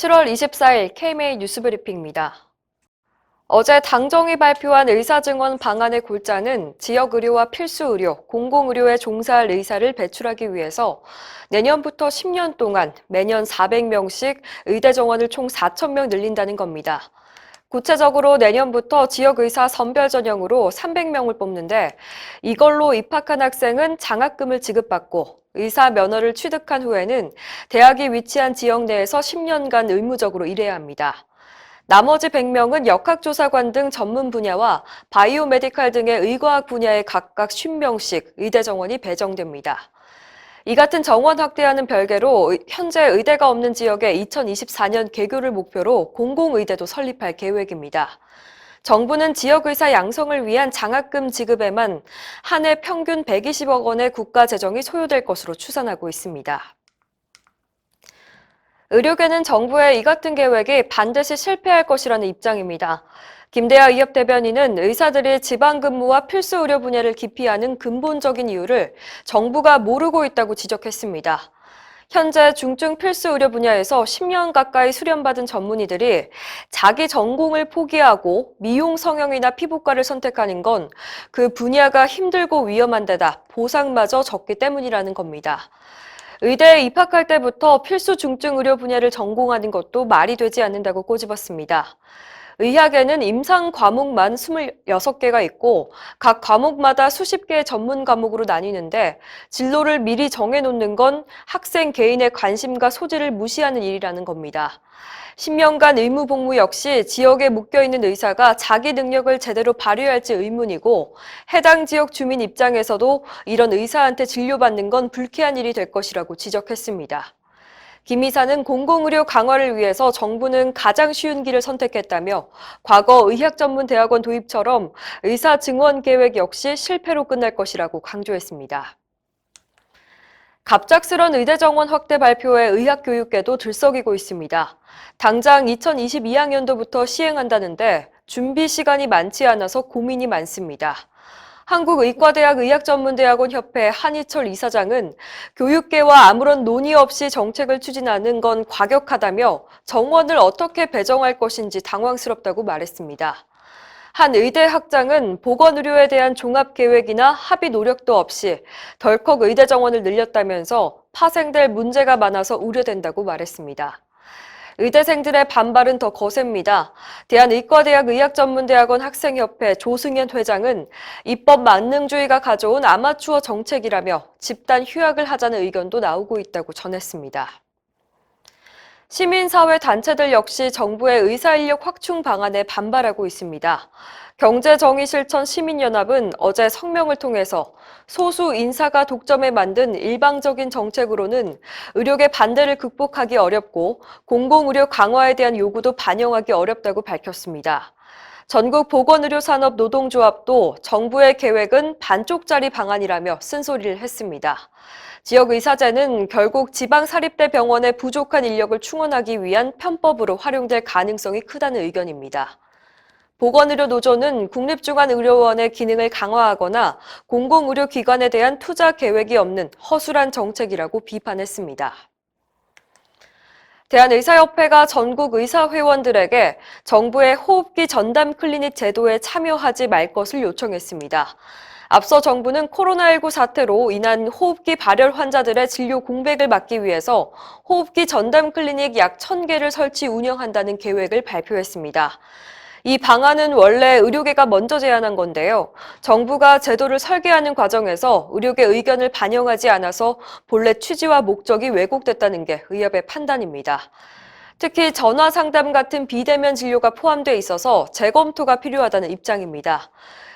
7월 24일 KMA 뉴스브리핑입니다. 어제 당정이 발표한 의사증원 방안의 골자는 지역의료와 필수의료, 공공의료에 종사할 의사를 배출하기 위해서 내년부터 10년 동안 매년 400명씩 의대 정원을 총 4,000명 늘린다는 겁니다. 구체적으로 내년부터 지역의사 선별 전형으로 300명을 뽑는데 이걸로 입학한 학생은 장학금을 지급받고 의사 면허를 취득한 후에는 대학이 위치한 지역 내에서 10년간 의무적으로 일해야 합니다. 나머지 100명은 역학조사관 등 전문 분야와 바이오메디칼 등의 의과학 분야에 각각 50명씩 의대 정원이 배정됩니다. 이 같은 정원 확대와는 별개로 현재 의대가 없는 지역에 2024년 개교를 목표로 공공의대도 설립할 계획입니다. 정부는 지역의사 양성을 위한 장학금 지급에만 한 해 평균 120억 원의 국가 재정이 소요될 것으로 추산하고 있습니다. 의료계는 정부의 이 같은 계획이 반드시 실패할 것이라는 입장입니다. 김대하 의협 대변인은 의사들이 지방근무와 필수 의료 분야를 기피하는 근본적인 이유를 정부가 모르고 있다고 지적했습니다. 현재 중증 필수 의료 분야에서 10년 가까이 수련받은 전문의들이 자기 전공을 포기하고 미용 성형이나 피부과를 선택하는 건 그 분야가 힘들고 위험한 데다 보상마저 적기 때문이라는 겁니다. 의대에 입학할 때부터 필수 중증 의료 분야를 전공하는 것도 말이 되지 않는다고 꼬집었습니다. 의학에는 임상 과목만 26개가 있고 각 과목마다 수십 개의 전문 과목으로 나뉘는데 진로를 미리 정해놓는 건 학생 개인의 관심과 소질을 무시하는 일이라는 겁니다. 10년간 의무 복무 역시 지역에 묶여있는 의사가 자기 능력을 제대로 발휘할지 의문이고 해당 지역 주민 입장에서도 이런 의사한테 진료받는 건 불쾌한 일이 될 것이라고 지적했습니다. 김 이사는 공공의료 강화를 위해서 정부는 가장 쉬운 길을 선택했다며 과거 의학전문대학원 도입처럼 의사 증원 계획 역시 실패로 끝날 것이라고 강조했습니다. 갑작스런 의대 정원 확대 발표에 의학교육계도 들썩이고 있습니다. 당장 2022학년도부터 시행한다는데 준비 시간이 많지 않아서 고민이 많습니다. 한국의과대학 의학전문대학원협회 한희철 이사장은 교육계와 아무런 논의 없이 정책을 추진하는 건 과격하다며 정원을 어떻게 배정할 것인지 당황스럽다고 말했습니다. 한 의대 학장은 보건의료에 대한 종합계획이나 합의 노력도 없이 덜컥 의대 정원을 늘렸다면서 파생될 문제가 많아서 우려된다고 말했습니다. 의대생들의 반발은 더 거셉니다. 대한의과대학 의학전문대학원 학생협회 조승현 회장은 입법 만능주의가 가져온 아마추어 정책이라며 집단 휴학을 하자는 의견도 나오고 있다고 전했습니다. 시민사회 단체들 역시 정부의 의사인력 확충 방안에 반발하고 있습니다. 경제정의실천 시민연합은 어제 성명을 통해서 소수 인사가 독점에 만든 일방적인 정책으로는 의료계 반대를 극복하기 어렵고 공공의료 강화에 대한 요구도 반영하기 어렵다고 밝혔습니다. 전국보건의료산업 노동조합도 정부의 계획은 반쪽짜리 방안이라며 쓴소리를 했습니다. 지역의사제는 결국 지방사립대 병원의 부족한 인력을 충원하기 위한 편법으로 활용될 가능성이 크다는 의견입니다. 보건의료노조는 국립중앙의료원의 기능을 강화하거나 공공의료기관에 대한 투자 계획이 없는 허술한 정책이라고 비판했습니다. 대한의사협회가 전국 의사회원들에게 정부의 호흡기 전담 클리닉 제도에 참여하지 말 것을 요청했습니다. 앞서 정부는 코로나19 사태로 인한 호흡기 발열 환자들의 진료 공백을 막기 위해서 호흡기 전담 클리닉 약 1,000개를 설치 운영한다는 계획을 발표했습니다. 이 방안은 원래 의료계가 먼저 제안한 건데요. 정부가 제도를 설계하는 과정에서 의료계 의견을 반영하지 않아서 본래 취지와 목적이 왜곡됐다는 게 의협의 판단입니다. 특히 전화 상담 같은 비대면 진료가 포함돼 있어서 재검토가 필요하다는 입장입니다.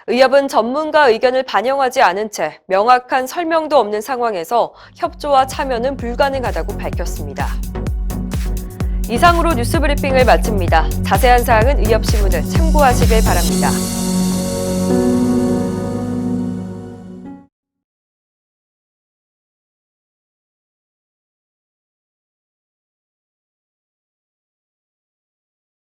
의협은 전문가 의견을 반영하지 않은 채 명확한 설명도 없는 상황에서 협조와 참여는 불가능하다고 밝혔습니다. 이상으로 뉴스브리핑을 마칩니다. 자세한 사항은 의협신문을 참고하시길 바랍니다.